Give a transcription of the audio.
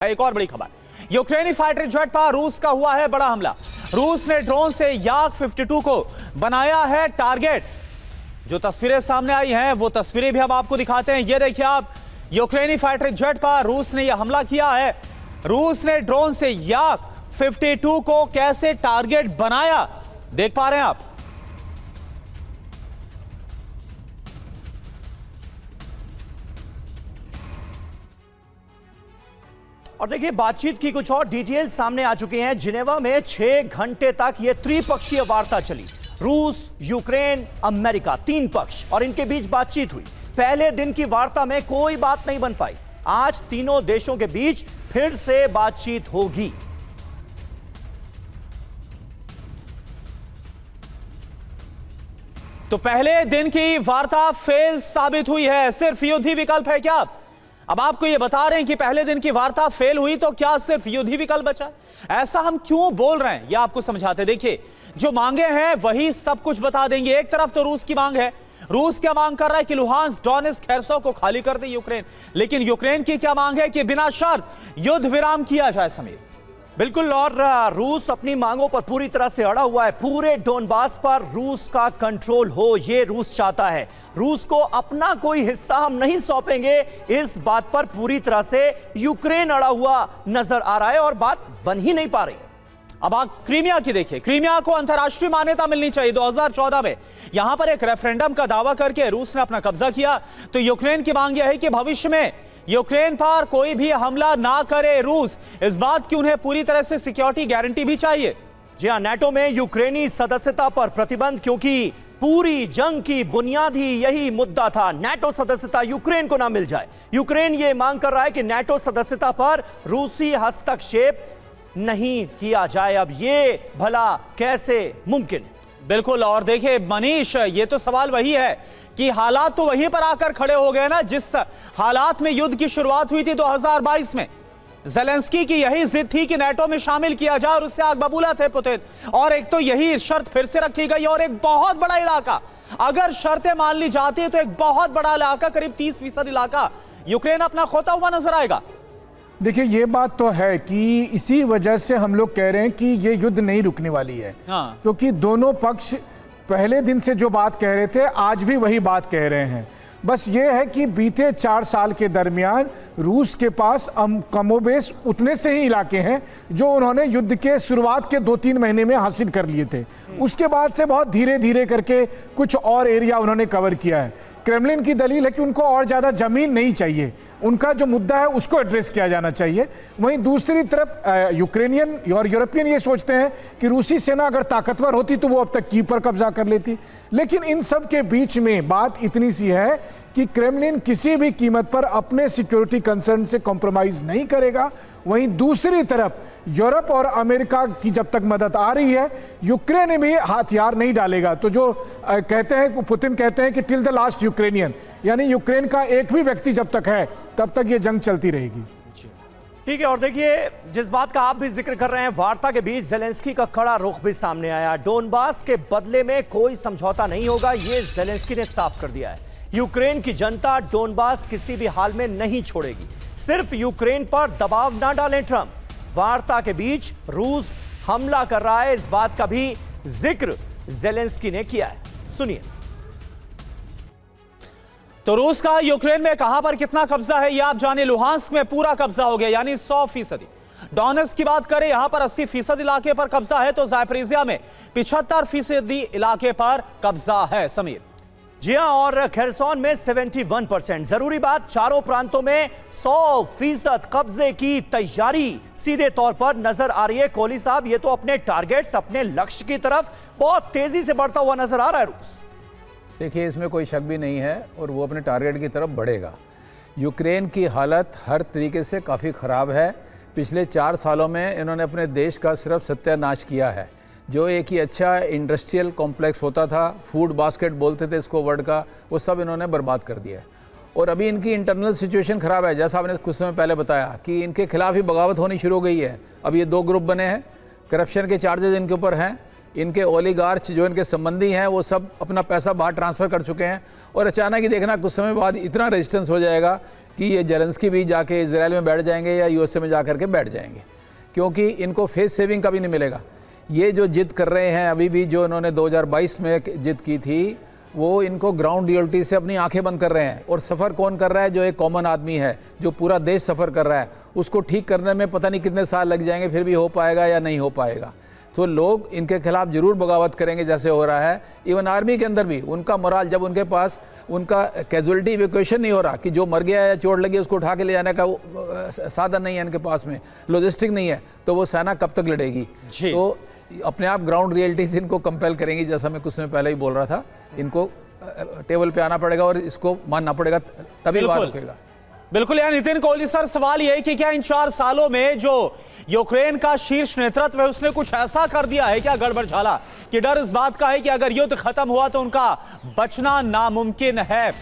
एक और बड़ी खबर, यूक्रेनी फाइटर जेट पर रूस का हुआ है बड़ा हमला। रूस ने ड्रोन से याक 52 को बनाया है टारगेट। जो तस्वीरें सामने आई हैं वो तस्वीरें भी हम आपको दिखाते हैं। ये देखिए आप, यूक्रेनी फाइटर जेट पर रूस ने यह हमला किया है। रूस ने ड्रोन से याक 52 को कैसे टारगेट बनाया देख पा रहे हैं आप। और देखिए, बातचीत की कुछ और डिटेल्स सामने आ चुकी हैं। जिनेवा में 6 घंटे तक यह त्रिपक्षीय वार्ता चली। रूस, यूक्रेन, अमेरिका, 3 पक्ष और इनके बीच बातचीत हुई। पहले दिन की वार्ता में कोई बात नहीं बन पाई। आज तीनों देशों के बीच फिर से बातचीत होगी। तो पहले दिन की वार्ता फेल साबित हुई है। सिर्फ युद्ध विकल्प है क्या? अब आपको यह बता रहे हैं कि पहले दिन की वार्ता फेल हुई तो क्या सिर्फ युद्ध विकल्प बचा? ऐसा हम क्यों बोल रहे हैं यह आपको समझाते। देखिए, जो मांगे हैं वही सब कुछ बता देंगे। एक तरफ तो रूस की मांग है। रूस क्या मांग कर रहा है कि लुहांस्क, डोनेट्स्क, खेर्सों को खाली कर दे यूक्रेन। लेकिन यूक्रेन की क्या मांग है कि बिना शर्त युद्ध विराम किया जाए। समीर, बिल्कुल, और रूस अपनी मांगों पर पूरी तरह से अड़ा हुआ है। पूरे डोनबास पर रूस का कंट्रोल हो, यह रूस चाहता है। रूस को अपना कोई हिस्सा हम नहीं सौंपेंगे, इस बात पर पूरी तरह से यूक्रेन अड़ा हुआ नजर आ रहा है और बात बन ही नहीं पा रही। अब आप क्रीमिया की देखिए। क्रीमिया को अंतर्राष्ट्रीय मान्यता मिलनी चाहिए। 2014 में यहां पर एक रेफरेंडम का दावा करके रूस ने अपना कब्जा किया। तो यूक्रेन की मांग यह है कि भविष्य में यूक्रेन पर कोई भी हमला ना करे रूस। इस बात की उन्हें पूरी तरह से सिक्योरिटी गारंटी भी चाहिए। जी हां, नाटो में यूक्रेनी सदस्यता पर प्रतिबंध, क्योंकि पूरी जंग की बुनियाद ही यही मुद्दा था, नाटो सदस्यता यूक्रेन को ना मिल जाए। यूक्रेन ये मांग कर रहा है कि नाटो सदस्यता पर रूसी हस्तक्षेप नहीं किया जाए। अब ये भला कैसे मुमकिन? बिल्कुल, और देखिए मनीष, ये तो सवाल वही है कि हालात तो वहीं पर आकर खड़े हो गए ना जिस हालात में युद्ध की शुरुआत हुई थी 2022 में। ज़ेलेंस्की की यही जिद थी कि नाटो में शामिल किया जाए और उससे आग बबूला थे पुतिन। और एक तो यही शर्त फिर से रखी गई और एक बहुत बड़ा इलाका, अगर शर्तें मान ली जाती है तो एक बहुत बड़ा इलाका, करीब 30% इलाका यूक्रेन अपना खोता हुआ नजर आएगा। देखिए, ये बात तो है कि इसी वजह से हम लोग कह रहे हैं कि ये युद्ध नहीं रुकने वाली है। क्योंकि दोनों पक्ष पहले दिन से जो बात कह रहे थे आज भी वही बात कह रहे हैं। बस ये है कि बीते 4 साल के दरमियान रूस के पास कमोबेश उतने से ही इलाके हैं जो उन्होंने युद्ध के शुरुआत के 2-3 महीने में हासिल कर लिए थे। उसके बाद से बहुत धीरे धीरे करके कुछ और एरिया उन्होंने कवर किया है। क्रेमलिन की दलील है कि उनको और ज़्यादा ज़मीन नहीं चाहिए, उनका जो मुद्दा है उसको एड्रेस किया जाना चाहिए। वहीं दूसरी तरफ यूक्रेनियन और यूरोपियन ये सोचते हैं कि रूसी सेना अगर ताकतवर होती तो वो अब तक कीव पर कब्जा कर लेती। लेकिन इन सब के बीच में बात इतनी सी है कि क्रेमलिन किसी भी कीमत पर अपने सिक्योरिटी कंसर्न से कॉम्प्रोमाइज नहीं करेगा। वहीं दूसरी तरफ यूरोप और अमेरिका की जब तक मदद आ रही है, यूक्रेन भी हथियार नहीं डालेगा। तो जो कहते हैं, पुतिन कहते हैं कि टिल द लास्ट यूक्रेनियन, यानी यूक्रेन का एक भी व्यक्ति जब तक है तब तक ये जंग चलती रहेगी। ठीक है, और देखिए, जिस बात का आप भी जिक्र कर रहे हैं, वार्ता के बीच ज़ेलेंस्की का कड़ा रुख भी सामने आया। डोनबास के बदले में कोई समझौता नहीं होगा, ये ज़ेलेंस्की ने साफ कर दिया है। यूक्रेन की जनता डोनबास किसी भी हाल में नहीं छोड़ेगी। सिर्फ यूक्रेन पर दबाव ना डालें ट्रंप। वार्ता के बीच रूस हमला कर रहा है, इस बात का भी जिक्र ज़ेलेंस्की ने किया है। सुनिए। तो रूस का यूक्रेन में कहां पर कितना कब्जा है ये आप जाने। लुहांस्क में पूरा कब्जा हो गया, यानी 100%। डोनेट्स्क की बात करें, यहां पर 80% इलाके पर कब्जा है। तो ज़ापोरिज़िया में 75% इलाके पर कब्जा है। समीर, जी हां, और खेरसोन में 71%। जरूरी बात, चारों प्रांतों में 100% कब्जे की तैयारी सीधे तौर पर नजर आ रही है। कोहली साहब, ये तो अपने टारगेट्स, अपने लक्ष्य की तरफ बहुत तेजी से बढ़ता हुआ नजर आ रहा है रूस। देखिए, इसमें कोई शक भी नहीं है और वो अपने टारगेट की तरफ बढ़ेगा। यूक्रेन की हालत हर तरीके से काफ़ी ख़राब है। पिछले 4 सालों में इन्होंने अपने देश का सिर्फ सत्यानाश किया है। जो एक ही अच्छा इंडस्ट्रियल कॉम्प्लेक्स होता था, फूड बास्केट बोलते थे इसको वर्ल्ड का, वो सब इन्होंने बर्बाद कर दिया है। और अभी इनकी इंटरनल सिचुएशन ख़राब है, जैसा आपने कुछ समय पहले बताया कि इनके खिलाफ ही बगावत होनी शुरू हो गई है। अब ये 2 ग्रुप बने हैं, करप्शन के चार्जेस इनके ऊपर हैं। इनके ओलिगार्च जो इनके संबंधी हैं वो सब अपना पैसा बाहर ट्रांसफ़र कर चुके हैं। और अचानक ही देखना कुछ समय बाद इतना रेजिस्टेंस हो जाएगा कि ये जेलेंस्की भी जाके इजराइल में बैठ जाएंगे या यूएसए में जाकर के बैठ जाएंगे, क्योंकि इनको फेस सेविंग का भी नहीं मिलेगा। ये जो जिद कर रहे हैं अभी भी, जो इन्होंने 2022 में जिद की थी, वो इनको ग्राउंड रियलिटी से अपनी आंखें बंद कर रहे हैं। और सफ़र कौन कर रहा है? जो एक कॉमन आदमी है, जो पूरा देश सफ़र कर रहा है, उसको ठीक करने में पता नहीं कितने साल लग जाएंगे, फिर भी हो पाएगा या नहीं हो पाएगा। तो लोग इनके खिलाफ जरूर बगावत करेंगे जैसे हो रहा है। इवन आर्मी के अंदर भी उनका मोराल, जब उनके पास उनका कैजुअलिटी इवैक्यूएशन नहीं हो रहा कि जो मर गया या चोट लगी उसको उठा के ले जाने का साधन नहीं है इनके पास में, लॉजिस्टिक नहीं है, तो वो सेना कब तक लड़ेगी? तो अपने आप ग्राउंड रियलिटी से इनको कंपेल करेंगी, जैसा मैं कुछ समय पहले ही बोल रहा था। इनको टेबल पे आना पड़ेगा और इसको मानना पड़ेगा, तभी बात रुकेगा। बिल्कुल यार नितिन कोहली सर, सवाल यह है कि क्या इन 4 सालों में जो यूक्रेन का शीर्ष नेतृत्व है उसने कुछ ऐसा कर दिया है क्या गड़बड़ झाला कि डर इस बात का है कि अगर युद्ध खत्म हुआ तो उनका बचना नामुमकिन है?